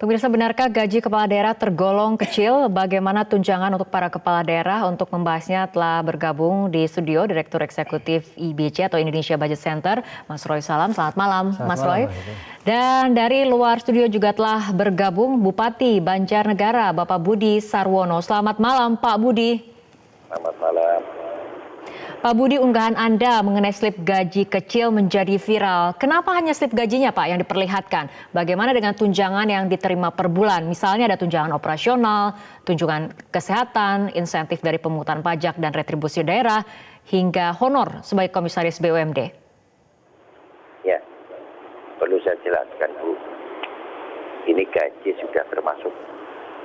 Pemirsa, benarkah gaji kepala daerah tergolong kecil? Bagaimana tunjangan untuk para kepala daerah? Untuk membahasnya telah bergabung di studio Direktur Eksekutif IBC atau Indonesia Budget Center, Mas Roy Salam. Selamat malam, Mas Roy. Dan dari luar studio juga telah bergabung Bupati Banjarnegara, Bapak Budi Sarwono. Selamat malam, Pak Budi. Selamat malam. Pak Budi, unggahan Anda mengenai slip gaji kecil menjadi viral. Kenapa hanya slip gajinya, Pak, yang diperlihatkan? Bagaimana dengan tunjangan yang diterima per bulan? Misalnya ada tunjangan operasional, tunjangan kesehatan, insentif dari pemungutan pajak dan retribusi daerah, hingga honor sebagai komisaris BUMD. Ya, perlu saya jelaskan, Bu. Ini gaji sudah termasuk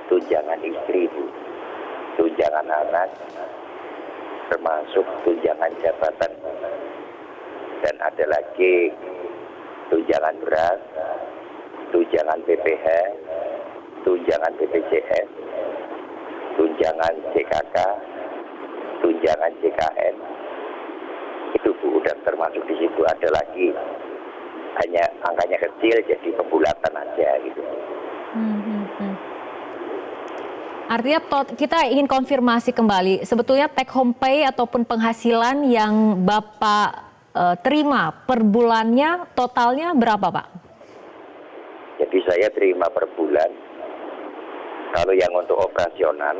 tunjangan istri, Bu. Tunjangan anak, termasuk tunjangan jabatan, dan ada lagi tunjangan beras, tunjangan PPH, tunjangan BPJS, tunjangan JKK, tunjangan JKN. Itu Bu, udah termasuk di situ. Ada lagi, hanya angkanya kecil jadi pembulatan aja gitu. Artinya kita ingin konfirmasi kembali, sebetulnya take home pay ataupun penghasilan yang Bapak terima per bulannya totalnya berapa, Pak? Jadi saya terima per bulan. Kalau yang untuk operasional,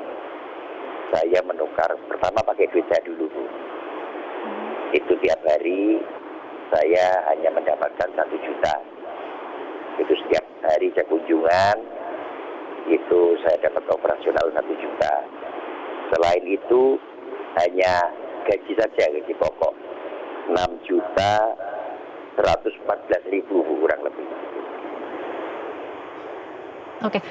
saya menukar pertama pakai duit saya dulu, Bu. Itu tiap hari saya hanya mendapatkan 1 juta. Itu setiap hari saya kunjungan, itu saya dapat operasional 1 juta. Selain itu hanya gaji saja, gaji pokok 6.114.000 kurang lebih. Oke,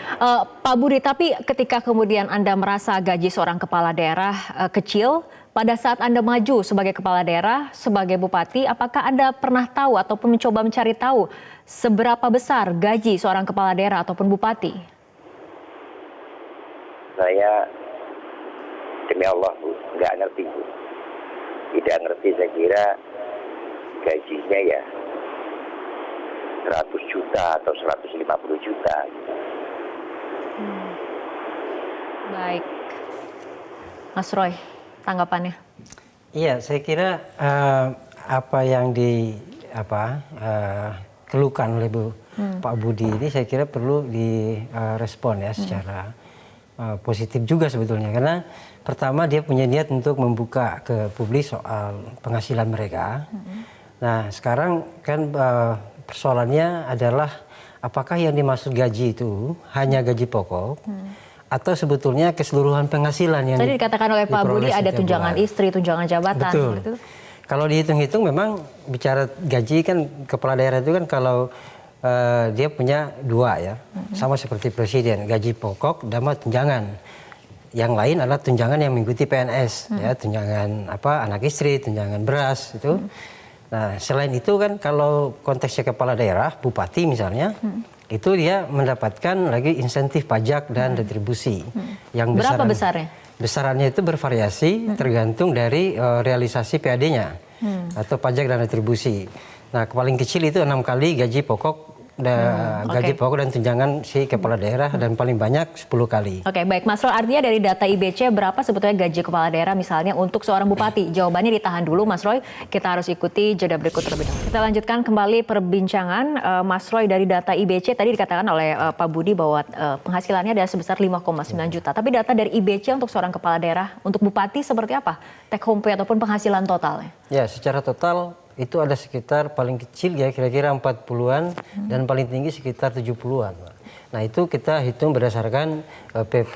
Pak Budi, tapi ketika kemudian Anda merasa gaji seorang kepala daerah kecil, pada saat Anda maju sebagai kepala daerah, sebagai bupati, apakah Anda pernah tahu ataupun mencoba mencari tahu seberapa besar gaji seorang kepala daerah ataupun bupati? Saya demi Allah, Bu, nggak ngerti, Bu. Tidak ngerti, saya kira gajinya ya 100 juta atau 150 juta. Baik. Mas Roy, tanggapannya? Iya, saya kira apa yang keluhkan oleh Pak Budi ini saya kira perlu direspon ya secara positif juga sebetulnya, karena pertama dia punya niat untuk membuka ke publik soal penghasilan mereka. Nah sekarang kan persoalannya adalah apakah yang dimaksud gaji itu hanya gaji pokok atau sebetulnya keseluruhan penghasilan yang tadi dikatakan oleh Pak Budi ada tunjangan istri, tunjangan jabatan. Betul. Gitu. Kalau dihitung-hitung memang bicara gaji kan kepala daerah itu kan kalau dia punya 2 ya, sama seperti presiden, gaji pokok dan tunjangan. Yang lain adalah tunjangan yang mengikuti PNS, ya, tunjangan anak istri, tunjangan beras itu. Nah, selain itu kan kalau konteksnya kepala daerah, bupati misalnya, itu dia mendapatkan lagi insentif pajak dan retribusi. Yang berapa besarnya? Besarannya itu bervariasi tergantung dari realisasi PAD-nya atau pajak dan retribusi. Nah, paling kecil itu 6 kali gaji pokok gaji pokok dan tunjangan si kepala daerah dan paling banyak 10 kali. Oke, baik Mas Roy, artinya dari data IBC berapa sebetulnya gaji kepala daerah misalnya untuk seorang bupati? Jawabannya ditahan dulu Mas Roy, kita harus ikuti jeda berikut terlebih dahulu. Kita lanjutkan kembali perbincangan Mas Roy. Dari data IBC tadi dikatakan oleh Pak Budi bahwa penghasilannya adalah sebesar 5,9 juta. Tapi data dari IBC untuk seorang kepala daerah, untuk bupati seperti apa? Take home pay ataupun penghasilan totalnya? Ya, secara total itu ada sekitar paling kecil ya kira-kira 40-an dan paling tinggi sekitar 70-an. Nah itu kita hitung berdasarkan PP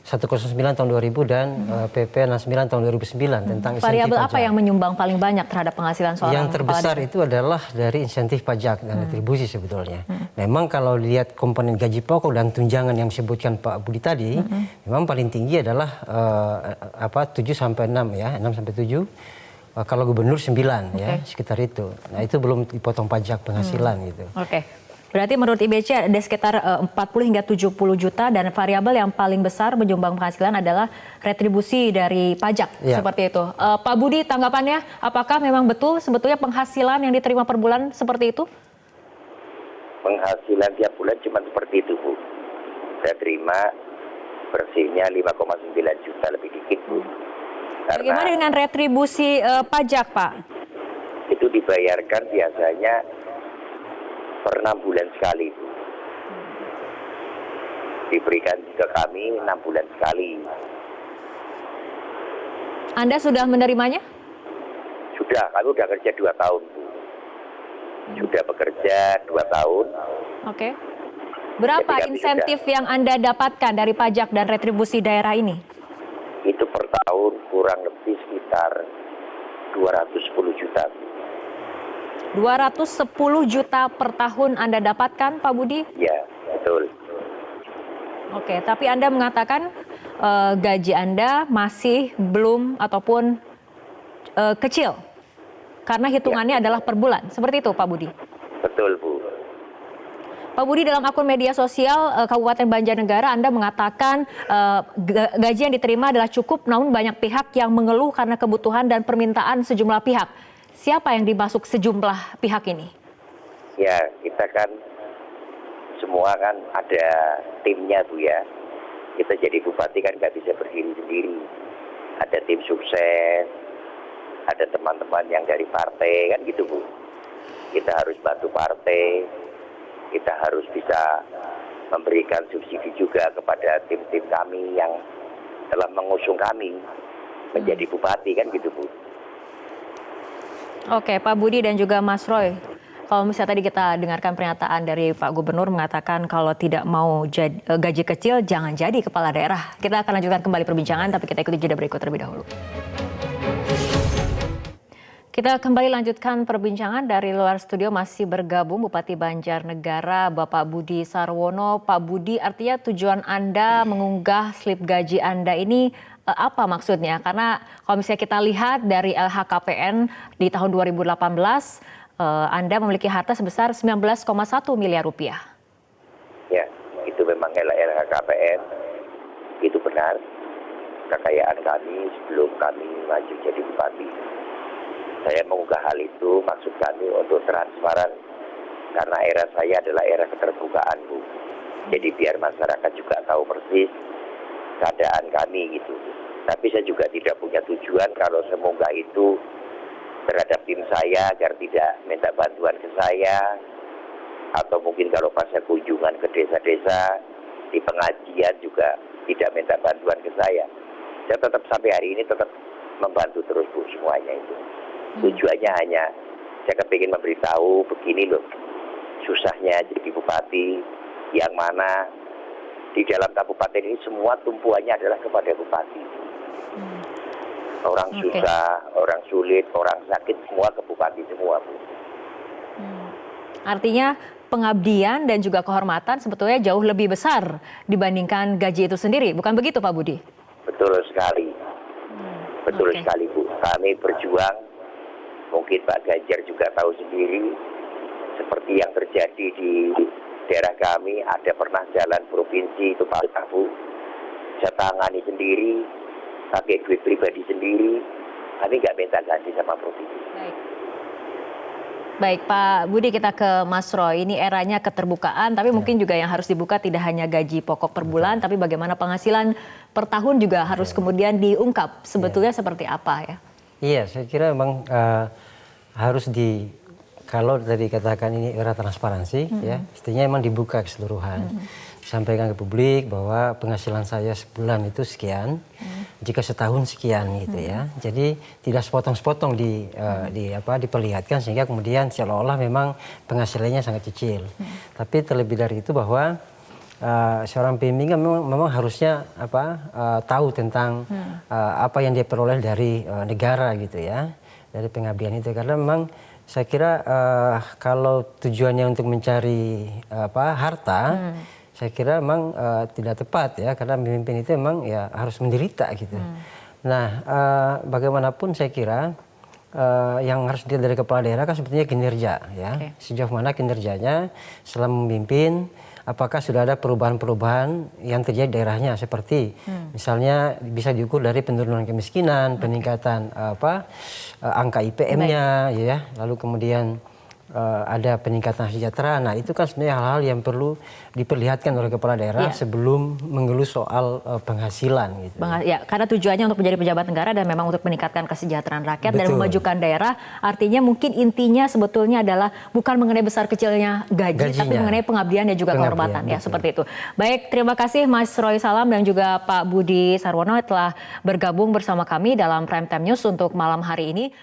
109 tahun 2000 dan PP 69 tahun 2009 tentang insentif variabel pajak. Apa yang menyumbang paling banyak terhadap penghasilan seorang yang terbesar itu adalah dari insentif pajak dan retribusi sebetulnya. Memang kalau lihat komponen gaji pokok dan tunjangan yang disebutkan Pak Budi tadi, memang paling tinggi adalah 7 sampai 6 ya, 6 sampai 7. Kalau gubernur 9 ya, sekitar itu. Nah itu belum dipotong pajak penghasilan gitu. Oke. Berarti menurut IBC ada sekitar 40 hingga 70 juta dan variabel yang paling besar menyumbang penghasilan adalah retribusi dari pajak. Seperti itu. Pak Budi, tanggapannya apakah memang betul sebetulnya penghasilan yang diterima per bulan seperti itu? penghasilan tiap bulan cuma seperti itu, Bu. Saya terima bersihnya 5,9 juta, lebih dikit, Bu. Bagaimana dengan retribusi pajak, Pak? Itu dibayarkan biasanya per 6 bulan sekali, Bu. Diberikan ke kami 6 bulan sekali. Anda sudah menerimanya? Sudah, kami sudah kerja 2 tahun, Bu. Sudah bekerja 2 tahun. Oke. Berapa Jadi kami insentif yang Anda dapatkan dari pajak dan retribusi daerah ini? Itu per tahun kurang lebih sekitar 210 juta. 210 juta per tahun Anda dapatkan, Pak Budi? Ya, betul. Oke, tapi Anda mengatakan gaji Anda masih belum ataupun kecil. Karena hitungannya adalah per bulan. Seperti itu, Pak Budi? Betul, Bu. Pak Budi, dalam akun media sosial Kabupaten Banjarnegara, Anda mengatakan gaji yang diterima adalah cukup, namun banyak pihak yang mengeluh karena kebutuhan dan permintaan sejumlah pihak. Siapa yang dimasuk sejumlah pihak ini? Ya, kita kan semua kan ada timnya, Bu, ya. Kita jadi bupati kan nggak bisa berdiri sendiri. Ada tim sukses, ada teman-teman yang dari partai, kan gitu, Bu. Kita harus bantu partai, kita harus bisa memberikan subsidi juga kepada tim-tim kami yang telah mengusung kami menjadi bupati, kan gitu, Bu. Oke, Pak Budi dan juga Mas Roy. Kalau misalnya tadi kita dengarkan pernyataan dari Pak Gubernur mengatakan kalau tidak mau gaji kecil, jangan jadi kepala daerah. Kita akan lanjutkan kembali perbincangan, tapi kita ikuti jeda berikut terlebih dahulu. Kita kembali lanjutkan perbincangan. Dari luar studio masih bergabung Bupati Banjarnegara Bapak Budi Sarwono. Pak Budi, artinya tujuan Anda mengunggah slip gaji Anda ini apa maksudnya? Karena kalau misalnya kita lihat dari LHKPN di tahun 2018, Anda memiliki harta sebesar 19,1 miliar rupiah. Ya, itu memang LHKPN, itu benar. Kekayaan kami sebelum kami maju jadi bupati. Saya mengunggah hal itu, maksud kami untuk transparan. Karena era saya adalah era keterbukaan, Bu. Jadi biar masyarakat juga tahu persis keadaan kami gitu. Tapi saya juga tidak punya tujuan kalau saya mengunggah itu terhadap tim saya agar tidak minta bantuan ke saya. Atau mungkin kalau pas saya kunjungan ke desa-desa, di pengajian juga tidak minta bantuan ke saya. Saya tetap sampai hari ini tetap membantu terus, Bu, semuanya itu. Tujuannya hanya saya kepingin memberitahu begini loh susahnya jadi bupati, yang mana di dalam kabupaten ini semua tumpuannya adalah kepada bupati. Orang susah, orang sulit, orang sakit, semua ke bupati semua, Bu. Artinya pengabdian dan juga kehormatan sebetulnya jauh lebih besar dibandingkan gaji itu sendiri, bukan begitu Pak Budi? Betul sekali. Betul sekali, Bu. Kami berjuang. Mungkin Pak Ganjar juga tahu sendiri seperti yang terjadi di daerah kami, ada pernah jalan provinsi itu Pak Bu, saya tangani sendiri, pakai duit pribadi sendiri, kami nggak minta ganti sama provinsi. Baik Pak Budi, kita ke Mas Roy. Ini eranya keterbukaan, tapi mungkin juga yang harus dibuka tidak hanya gaji pokok per bulan, tapi bagaimana penghasilan per tahun juga harus kemudian diungkap. Sebetulnya seperti apa ya? Iya, saya kira memang harus kalau tadi katakan ini era transparansi, ya, mestinya memang dibuka keseluruhan. Sampaikan ke publik bahwa penghasilan saya sebulan itu sekian, jika setahun sekian gitu ya. Jadi tidak sepotong-sepotong diperlihatkan sehingga kemudian seolah-olah memang penghasilannya sangat kecil. Tapi terlebih dari itu bahwa seorang pemimpin memang harusnya tahu tentang apa yang dia peroleh dari negara gitu ya, dari pengabdian itu. Karena memang saya kira kalau tujuannya untuk mencari harta, saya kira memang tidak tepat ya, karena pemimpin itu memang ya harus menderita gitu. Nah, bagaimanapun saya kira yang harus dilihat dari kepala daerah kan sebetulnya kinerja ya. Sejauh mana kinerjanya selama memimpin, apakah sudah ada perubahan-perubahan yang terjadi di daerahnya, seperti misalnya bisa diukur dari penurunan kemiskinan, peningkatan angka IPM-nya ya, lalu kemudian ada peningkatan sejahtera. Nah itu kan sebenarnya hal-hal yang perlu diperlihatkan oleh kepala daerah sebelum mengeluh soal penghasilan. Gitu. Ya, karena tujuannya untuk menjadi pejabat negara dan memang untuk meningkatkan kesejahteraan rakyat dan memajukan daerah. Artinya mungkin intinya sebetulnya adalah bukan mengenai besar kecilnya gaji, tapi mengenai pengabdian dan juga kehormatan. Ya, seperti itu. Baik, terima kasih Mas Roy Salam dan juga Pak Budi Sarwono telah bergabung bersama kami dalam Prime Time News untuk malam hari ini.